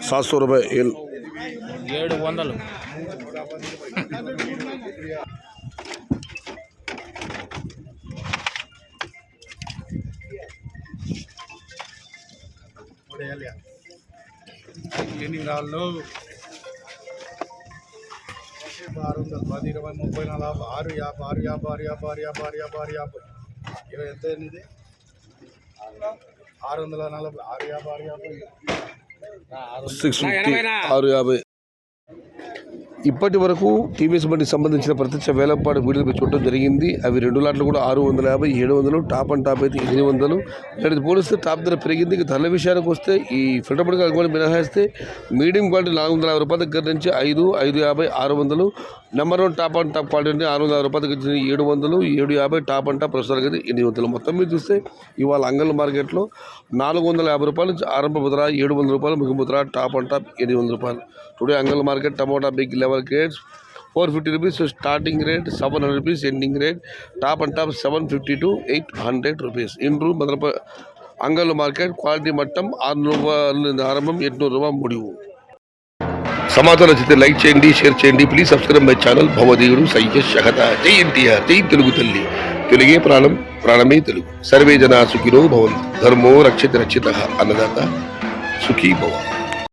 ₹700 ఏల్ 700 cleaning వాళ్ళు 600, 10, 20, 30, 40, 6, 50, 6, 50 ఎంత ఇది 640, 650 ఇప్పటి వరకు టీవీఎస్ బండికి సంబంధించిన ప్రత్యక్ష వేలంపాటు వీడియోలు చూడడం జరిగింది. అవి 2 లాట్లు కూడా 650, 700, టాప్ అండ్ టాప్ అయితే 800. ఇక్కడికి పోలిస్తే టాప్ ధర పెరిగింది. ఇక ధరల విషయానికి వస్తే ఈ ఫిల్టర్ బండి కూడా మినహాయిస్తే మీడియం క్వాలిటీ ₹450 దగ్గర నుంచి 5, 550, 600. Number 1 top and top quality అంటే ₹650 దగ్గర నుంచి 700, 750 టాప్ అండ్ టాప్ ప్రస్తుతానికి అయితే 800. మొత్తం మీద చూస్తే ఇవాళ అంగళ్ళ మార్కెట్లో ₹450 నుంచి ఆరంభ ధర, ₹700 ముగింపు ధర, టాప్ అండ్ టాప్ ₹800. టుడే అంగళ్ళ market tomato big level grades ₹450 starting rate, ₹700 ending rate, top and top ₹750 to ₹800. ఇండ్రు అంగళ్ళు మార్కెట్ క్వాలిటీ మట్టం ₹600 ఆరంభం, ₹800 ముడివు. సమాచారం నచ్చితే లైక్ చేయండి, షేర్ చేయండి. Please subscribe my channel. భవదేవుడు సయ్య శకత. జై ఎన్టీఆర్, జై తెలుగు తల్లి. తెలుగే ప్రాణం, ప్రాణమే తెలుగు. సర్వే జనా సుఖినో భవంతు. ధర్మో రక్షిత రక్షిత. అన్నదాత సుఖీ భవ.